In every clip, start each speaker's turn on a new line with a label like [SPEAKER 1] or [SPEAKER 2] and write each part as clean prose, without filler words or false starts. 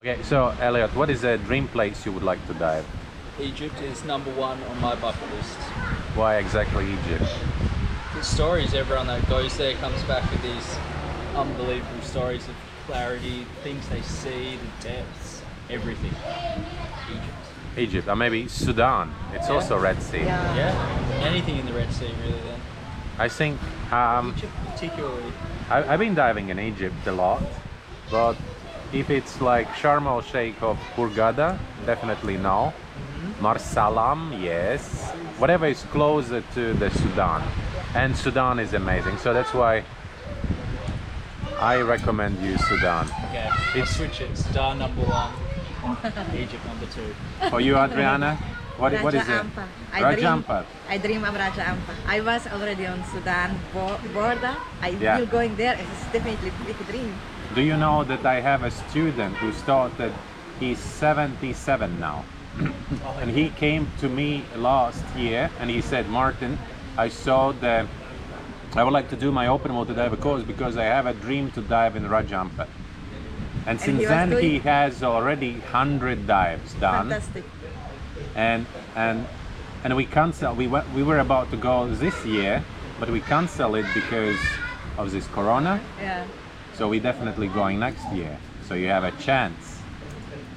[SPEAKER 1] Okay, so Elliot, what is a dream place you would like to dive?
[SPEAKER 2] Egypt is #1 on my bucket list.
[SPEAKER 1] Why exactly Egypt?
[SPEAKER 2] The stories, everyone that goes there comes back with these unbelievable stories of clarity, things they see, the depths, everything.
[SPEAKER 1] Egypt, or maybe Sudan. It's also Red Sea.
[SPEAKER 2] Yeah, anything in the Red Sea really then.
[SPEAKER 1] I think
[SPEAKER 2] Egypt particularly.
[SPEAKER 1] I've been diving in Egypt a lot, but if it's like Sharm el Sheikh of Hurghada, definitely no. Marsalam, yes. Whatever is closer to the Sudan. And Sudan is amazing, so that's why I recommend you Sudan.
[SPEAKER 2] Okay, let's switch it. Sudan #1, Egypt #2.
[SPEAKER 1] For you, Adriana, what is it? Raja Ampat.
[SPEAKER 3] I dream of Raja Ampat. I was already on Sudan border. I
[SPEAKER 1] Yeah.
[SPEAKER 3] will going there. It's definitely a big dream.
[SPEAKER 1] Do you know that I have a student who started, he's 77 now. And he came to me last year and he said, Martin, I would like to do my open water diver course because I have a dream to dive in Raja Ampat. And since
[SPEAKER 3] he was
[SPEAKER 1] then
[SPEAKER 3] doing-
[SPEAKER 1] he has already 100 dives done.
[SPEAKER 3] Fantastic.
[SPEAKER 1] And we cancelled. We were about to go this year, but we canceled it because of this corona.
[SPEAKER 3] Yeah.
[SPEAKER 1] So we're definitely going next year. So you have a chance.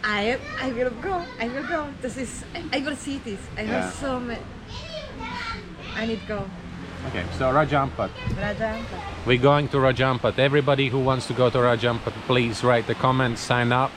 [SPEAKER 3] I will go. I will go. I will see this. I
[SPEAKER 1] Yeah.
[SPEAKER 3] have so many. I need to go.
[SPEAKER 1] Okay, so Raja Ampat.
[SPEAKER 3] Raja Ampat.
[SPEAKER 1] We're going to Raja Ampat. Everybody who wants to go to Raja Ampat, please write the comment, sign up.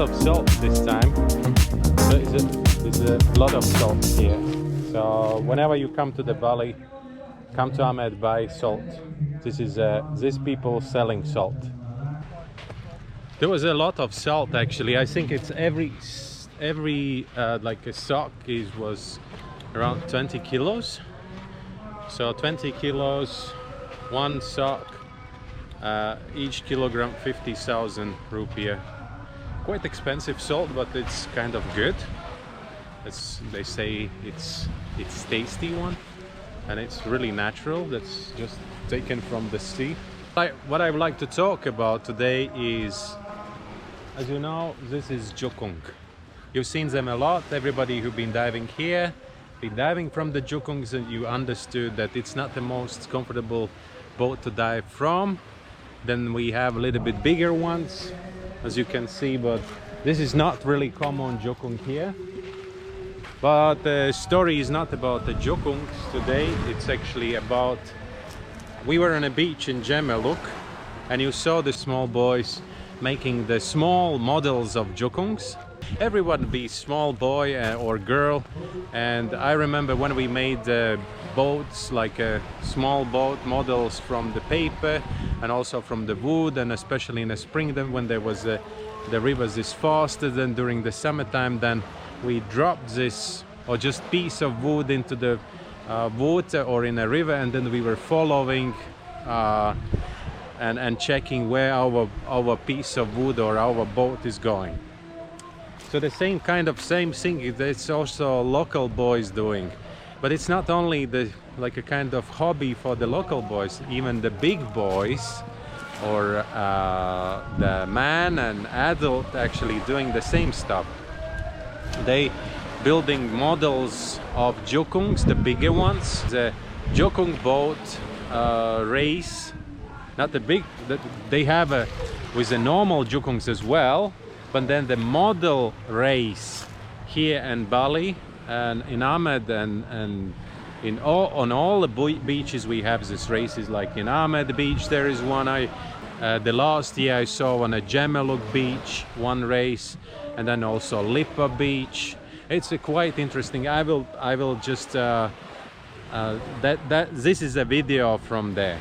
[SPEAKER 1] Of salt this time. There's a lot of salt here. So whenever you come to the valley, come to Amed, buy salt. This is these people selling salt. There was a lot of salt actually. I think it's every like a sock was around 20 kilos. So 20 kilos, one sock, each kilogram 50,000 rupiah. Quite expensive salt, but it's kind of good. They say it's tasty one, and it's really natural. That's just taken from the sea. What I would like to talk about today is, as you know, this is jukung. You've seen them a lot. Everybody who's been diving here, been diving from the jukungs, and you understood that it's not the most comfortable boat to dive from. Then we have a little bit bigger ones, as you can see, but this is not really common jukung here. But the story is not about the jukungs today. It's actually about, we were on a beach in Gemeluk, and you saw the small boys making the small models of jukungs. Everyone be small boy or girl, and I remember when we made boats, like small boat models from the paper and also from the wood, and especially in the spring then when there was the rivers is faster than during the summertime, then we dropped this or just piece of wood into the water or in a river, and then we were following and checking where our piece of wood or our boat is going. So the same thing it's also local boys doing, but it's not only like a kind of hobby for the local boys. Even the big boys or the man and adult actually doing the same stuff. They building models of jukungs, the bigger ones. The jukung boat race, not the big, they have with the normal jukungs as well, but then the model race here in Bali and in Amed and on all the beaches we have these races. Like in Amed beach there is one. The last year I saw on a Gemeluk beach one race, and then also Lipa beach. It's quite interesting. I will just this is a video from there.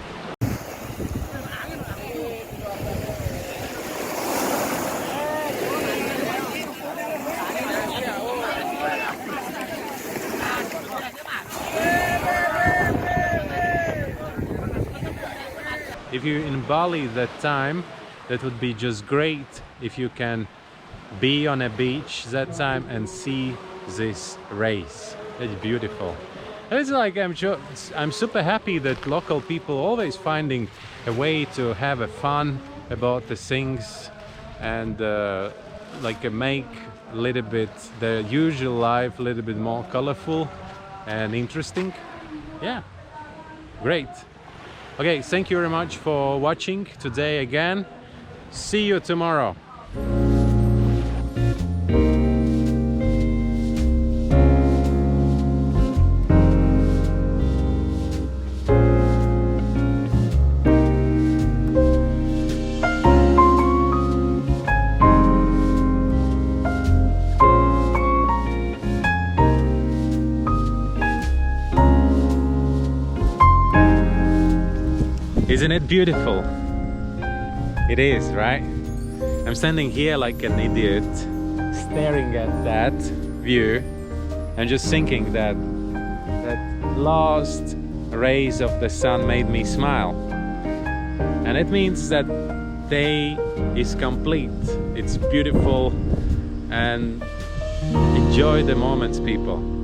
[SPEAKER 1] If you're in Bali that time, that would be just great if you can be on a beach that time and see this race. It's beautiful. It's like I'm super happy that local people always finding a way to have a fun about the things and like make a little bit the usual life a little bit more colorful and interesting. Yeah, great. Okay, thank you very much for watching today again. See you tomorrow. Isn't it beautiful? It is, right? I'm standing here like an idiot, staring at that view and just thinking that that last rays of the sun made me smile. And it means that day is complete. It's beautiful, and enjoy the moments, people.